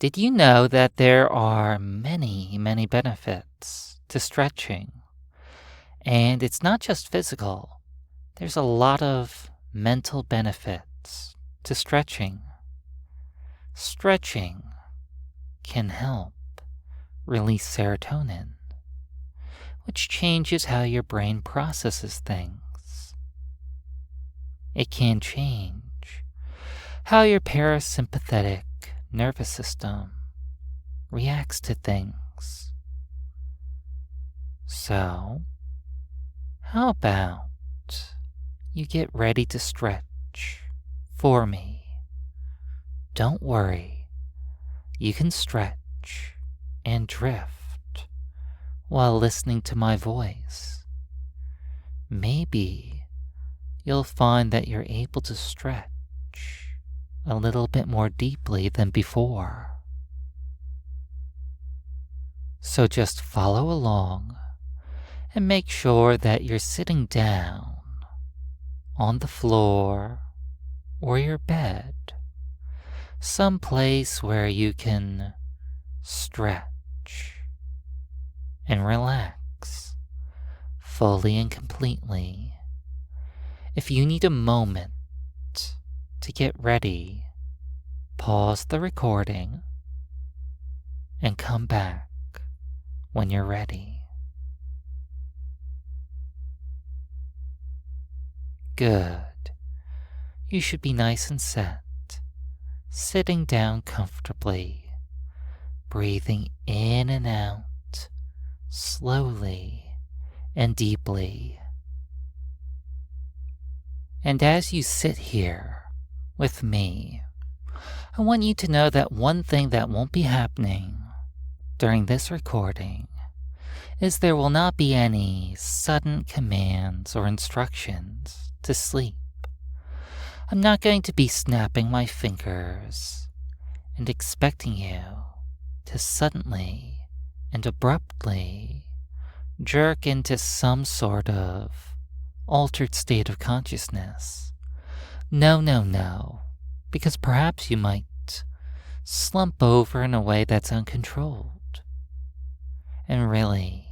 Did you know that there are many, many benefits to stretching? And it's not just physical, there's a lot of mental benefits to stretching. Stretching can help release serotonin, which changes how your brain processes things. It can change how your parasympathetic nervous system reacts to things. So, how about you get ready to stretch for me? Don't worry, you can stretch and drift while listening to my voice. Maybe you'll find that you're able to stretch a little bit more deeply than before. So just follow along and make sure that you're sitting down on the floor or your bed, someplace where you can stretch and relax fully and completely. If you need a moment to get ready, pause the recording and come back when you're ready. Good. You should be nice and set, sitting down comfortably, breathing in and out slowly and deeply. And as you sit here with me, I want you to know that one thing that won't be happening during this recording is there will not be any sudden commands or instructions to sleep. I'm not going to be snapping my fingers and expecting you to suddenly and abruptly jerk into some sort of altered state of consciousness. No, because perhaps you might slump over in a way that's uncontrolled. And really,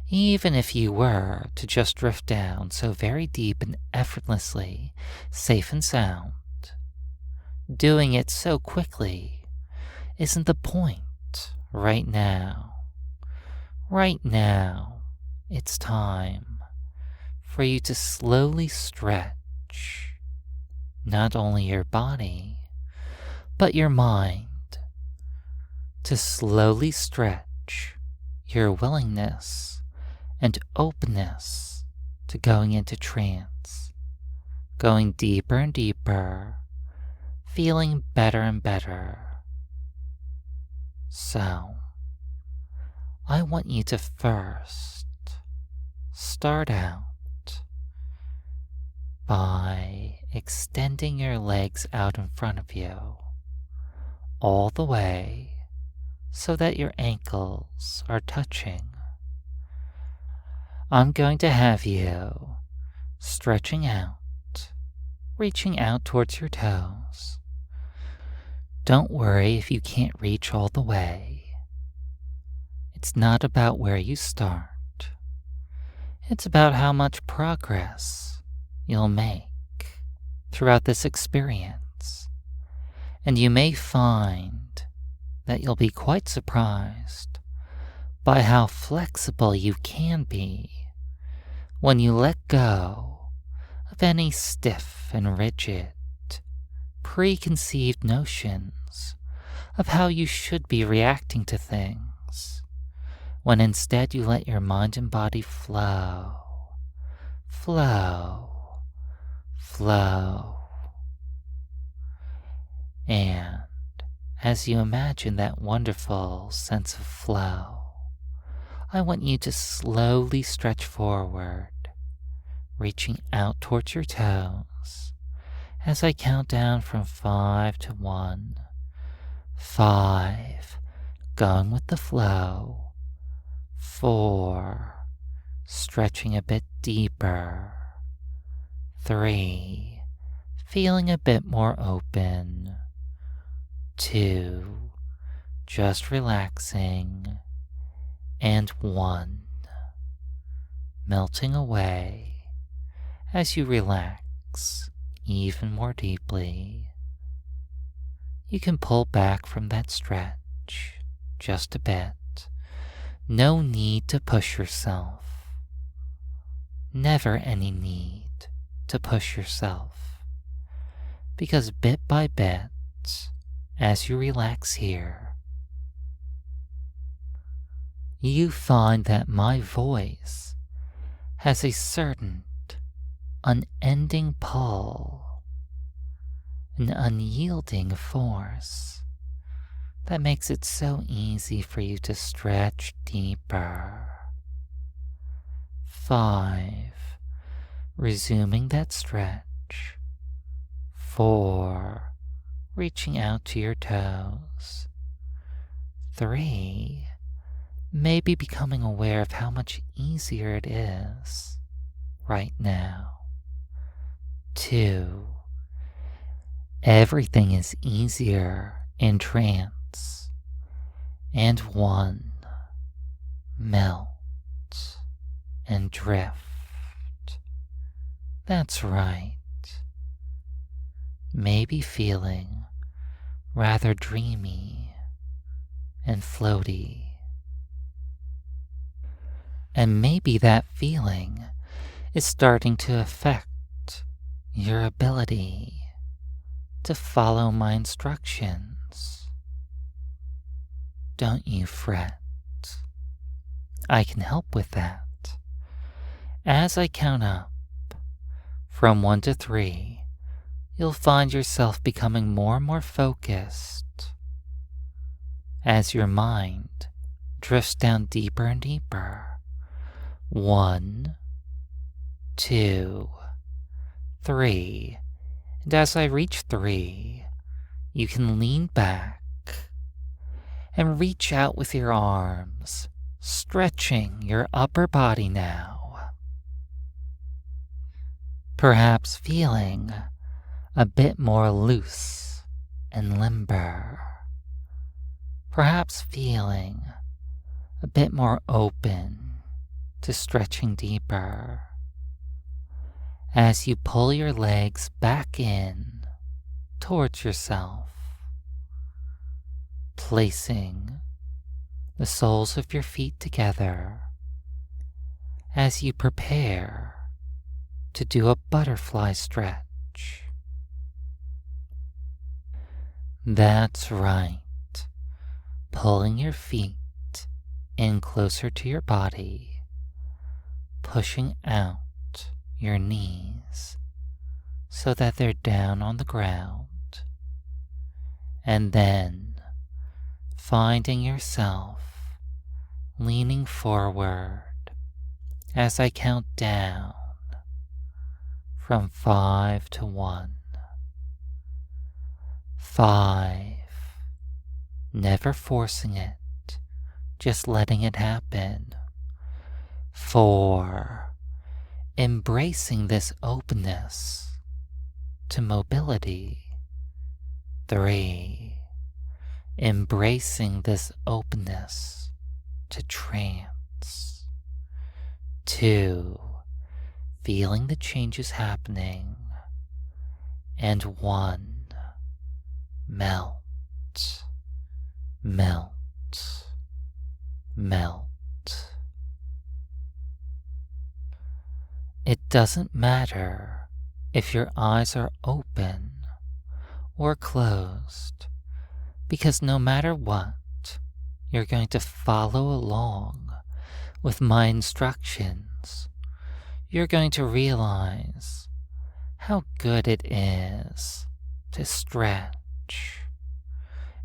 even if you were to just drift down so very deep and effortlessly, safe and sound, doing it so quickly isn't the point right now. Right now, it's time for you to slowly stretch not only your body, but your mind, to slowly stretch your willingness and openness to going into trance, going deeper and deeper, feeling better and better. So, I want you to first start out by extending your legs out in front of you, all the way so that your ankles are touching. I'm going to have you stretching out, reaching out towards your toes. Don't worry if you can't reach all the way. It's not about where you start. It's about how much progress you'll make throughout this experience. And you may find that you'll be quite surprised by how flexible you can be when you let go of any stiff and rigid, preconceived notions of how you should be reacting to things, when instead you let your mind and body flow. And as you imagine that wonderful sense of flow, I want you to slowly stretch forward, reaching out towards your toes as I count down from 5 to 1. 5, going with the flow. 4, stretching a bit deeper. 3, feeling a bit more open. 2, just relaxing, and 1, melting away as you relax even more deeply. You can pull back from that stretch just a bit. No need to push yourself. Never any need to push yourself. Because bit by bit, as you relax here, you find that my voice has a certain unending pull, an unyielding force that makes it so easy for you to stretch deeper. 5, resuming that stretch. 4, reaching out to your toes. 3, maybe becoming aware of how much easier it is right now. 2, everything is easier in trance. And 1, melt and drift. That's right. Maybe feeling rather dreamy and floaty. And maybe that feeling is starting to affect your ability to follow my instructions. Don't you fret. I can help with that. As I count up from 1 to 3, you'll find yourself becoming more and more focused as your mind drifts down deeper and deeper. 1, 2, 3. And as I reach 3, you can lean back and reach out with your arms, stretching your upper body now. Perhaps feeling a bit more loose and limber. Perhaps feeling a bit more open to stretching deeper. As you pull your legs back in towards yourself, placing the soles of your feet together as you prepare to do a butterfly stretch. That's right, pulling your feet in closer to your body, pushing out your knees so that they're down on the ground, and then finding yourself leaning forward as I count down from 5 to 1. 5, never forcing it, just letting it happen. 4, embracing this openness to mobility. 3, embracing this openness to trance. 2, feeling the changes happening. And 1, melt, melt, melt. It doesn't matter if your eyes are open or closed, because no matter what, you're going to follow along with my instructions. You're going to realize how good it is to stretch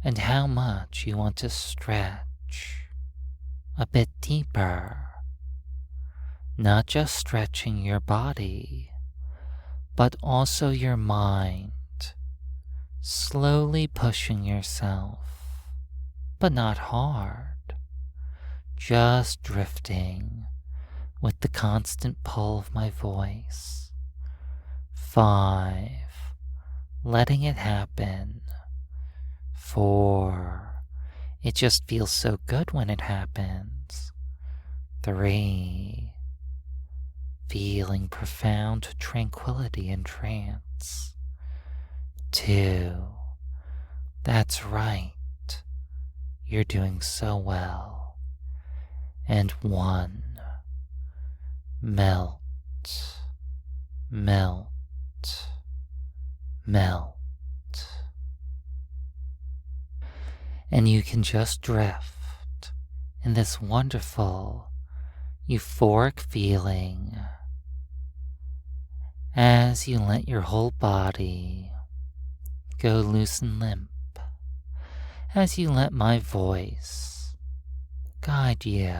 and how much you want to stretch a bit deeper. Not just stretching your body, but also your mind, slowly pushing yourself, but not hard, just drifting with the constant pull of my voice. 5, letting it happen. 4, It just feels so good when it happens. 3. Feeling profound tranquility and trance. 2. That's right. You're doing so well. And 1. Melt, melt, melt. And you can just drift in this wonderful, euphoric feeling as you let your whole body go loose and limp, as you let my voice guide you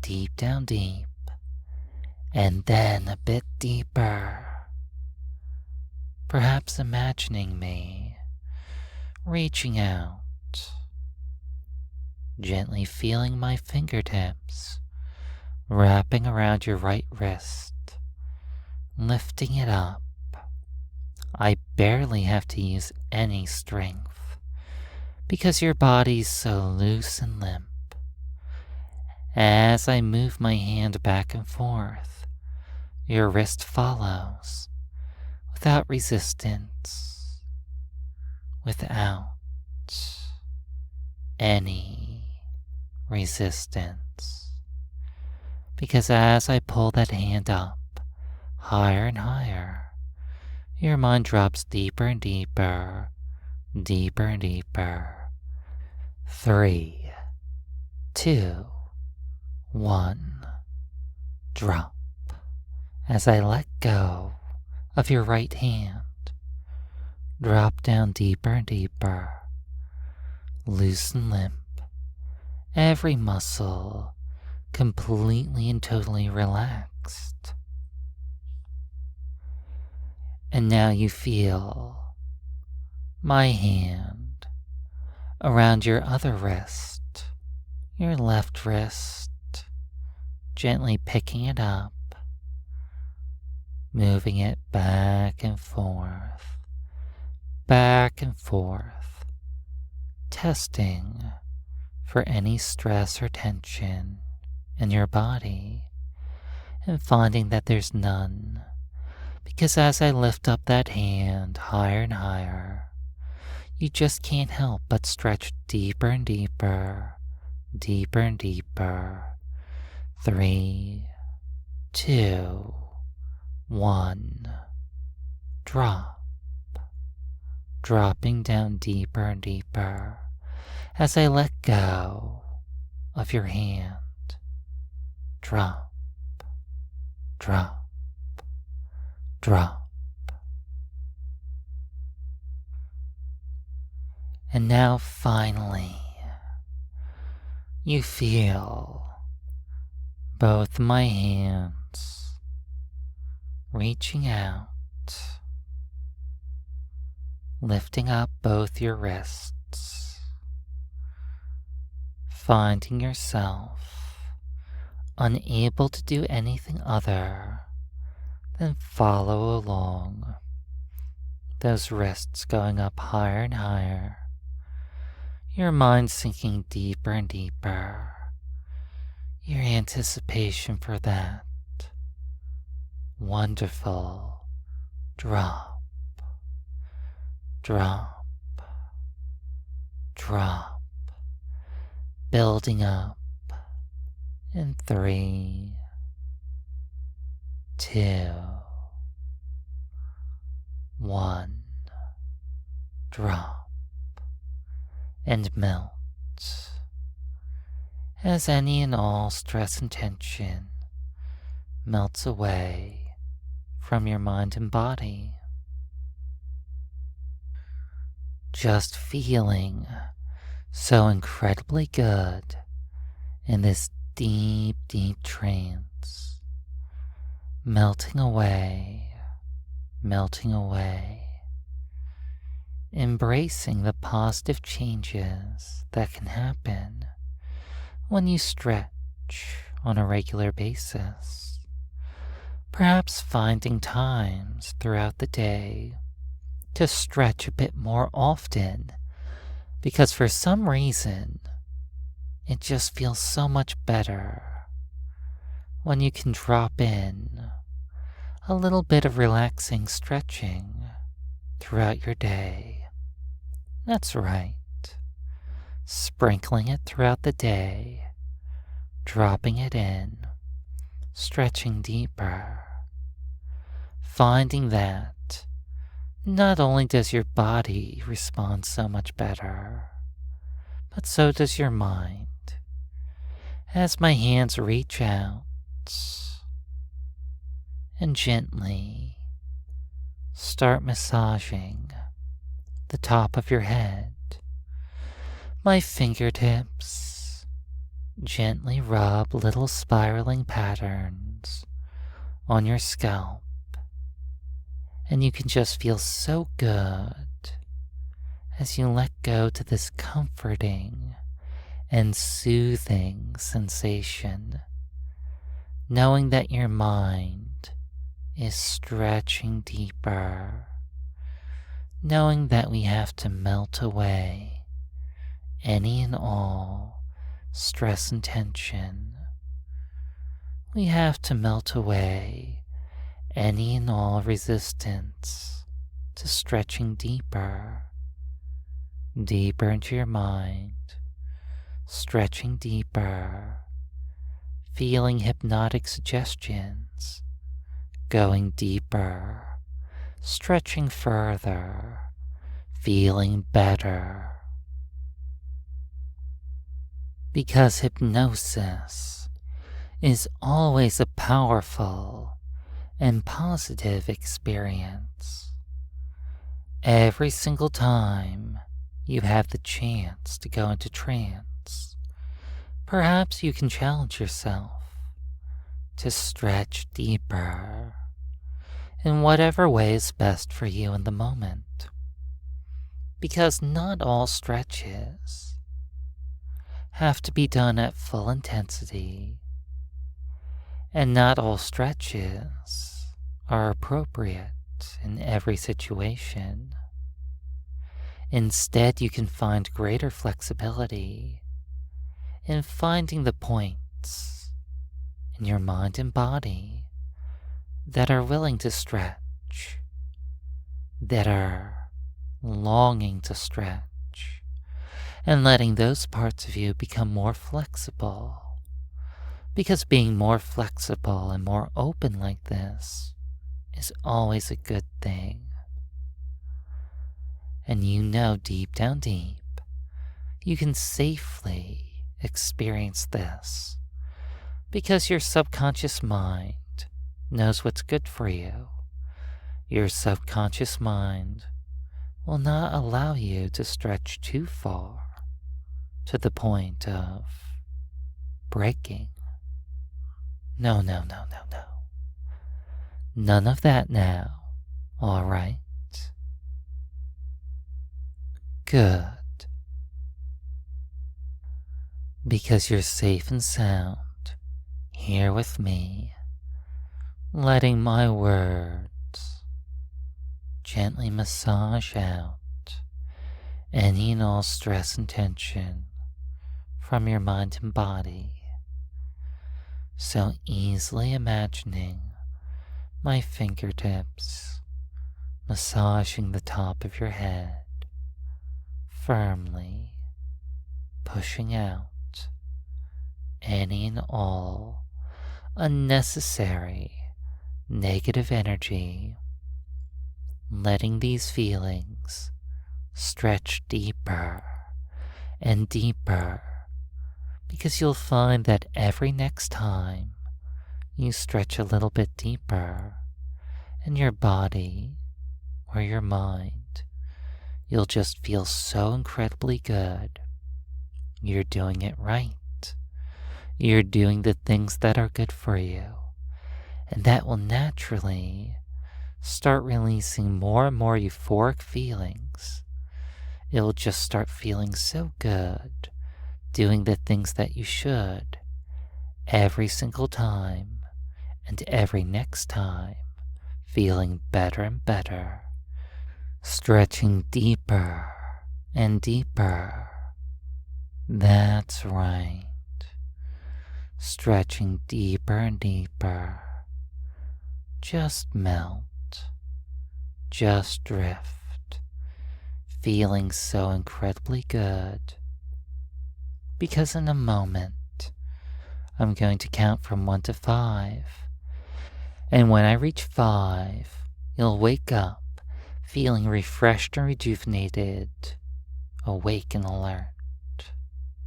deep down deep, and then a bit deeper, perhaps imagining me reaching out, gently feeling my fingertips wrapping around your right wrist, lifting it up. I barely have to use any strength because your body's so loose and limp. As I move my hand back and forth, your wrist follows without resistance, without any resistance. Because as I pull that hand up higher and higher, your mind drops deeper and deeper, deeper and deeper. 3, 2, 1, drop. As I let go of your right hand, drop down deeper and deeper, loose and limp, every muscle completely and totally relaxed. And now you feel my hand around your other wrist, your left wrist, gently picking it up, moving it back and forth, testing for any stress or tension in your body, and finding that there's none. Because as I lift up that hand higher and higher, you just can't help but stretch deeper and deeper, deeper and deeper. 3, 2, 1, drop. Dropping down deeper and deeper as I let go of your hand. Drop, drop, drop. And now finally, you feel both my hands reaching out, lifting up both your wrists, finding yourself unable to do anything other than follow along, those wrists going up higher and higher, your mind sinking deeper and deeper, your anticipation for that wonderful drop, drop, drop, building up in 3, 2, 1, drop, and melt as any and all stress and tension melts away from your mind and body. Just feeling so incredibly good in this deep, deep trance, melting away, embracing the positive changes that can happen when you stretch on a regular basis. Perhaps finding times throughout the day to stretch a bit more often because for some reason, it just feels so much better when you can drop in a little bit of relaxing stretching throughout your day. That's right, sprinkling it throughout the day, dropping it in, stretching deeper, finding that not only does your body respond so much better, but so does your mind. As my hands reach out and gently start massaging the top of your head, my fingertips gently rub little spiraling patterns on your scalp, and you can just feel so good as you let go to this comforting and soothing sensation, knowing that your mind is stretching deeper, knowing that we have to melt away any and all stress and tension. We have to melt away any and all resistance to stretching deeper, deeper into your mind, stretching deeper, feeling hypnotic suggestions, going deeper, stretching further, feeling better. Because hypnosis is always a powerful and positive experience. Every single time you have the chance to go into trance, perhaps you can challenge yourself to stretch deeper in whatever way is best for you in the moment. Because not all stretches have to be done at full intensity, and not all stretches are appropriate in every situation. Instead, you can find greater flexibility in finding the points in your mind and body that are willing to stretch, that are longing to stretch, and letting those parts of you become more flexible. Because being more flexible and more open like this is always a good thing. And you know deep down deep, you can safely experience this because your subconscious mind knows what's good for you. Your subconscious mind will not allow you to stretch too far to the point of breaking. No. None of that now, all right? Good. Because you're safe and sound here with me, letting my words gently massage out any and all stress and tension from your mind and body. So easily imagining my fingertips massaging the top of your head, firmly pushing out any and all unnecessary negative energy, letting these feelings stretch deeper and deeper, because you'll find that every next time you stretch a little bit deeper in your body or your mind, you'll just feel so incredibly good. You're doing it right. You're doing the things that are good for you, and that will naturally start releasing more and more euphoric feelings. It'll just start feeling so good doing the things that you should every single time, and every next time feeling better and better, stretching deeper and deeper. That's right. Stretching deeper and deeper. Just melt. Just drift. Feeling so incredibly good. Because in a moment, I'm going to count from 1 to 5. And when I reach 5, you'll wake up feeling refreshed and rejuvenated, awake and alert.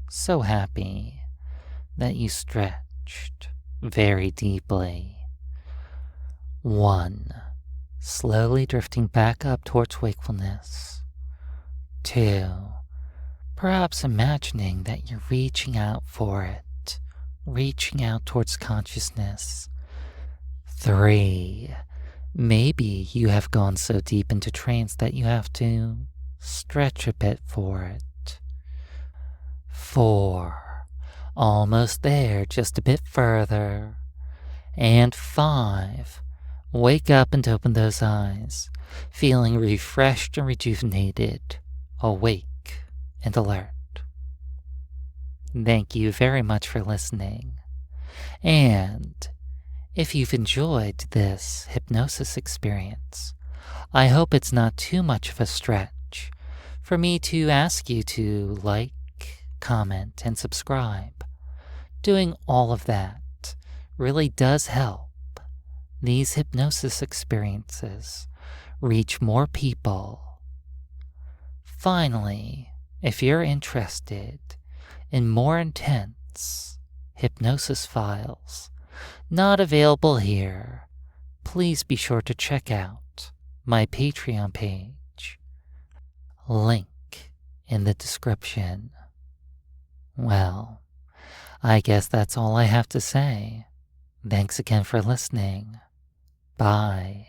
So happy that you stretched very deeply. 1. Slowly drifting back up towards wakefulness. 2. Perhaps imagining that you're reaching out for it, reaching out towards consciousness. 3. Maybe you have gone so deep into trance that you have to stretch a bit for it. 4. Almost there, just a bit further. And 5. Wake up and open those eyes, feeling refreshed and rejuvenated, awake and alert. Thank you very much for listening. And if you've enjoyed this hypnosis experience, I hope it's not too much of a stretch for me to ask you to like, comment, and subscribe. Doing all of that really does help these hypnosis experiences reach more people. Finally, if you're interested in more intense hypnosis files not available here, please be sure to check out my Patreon page. Link in the description. Well, I guess that's all I have to say. Thanks again for listening. Bye.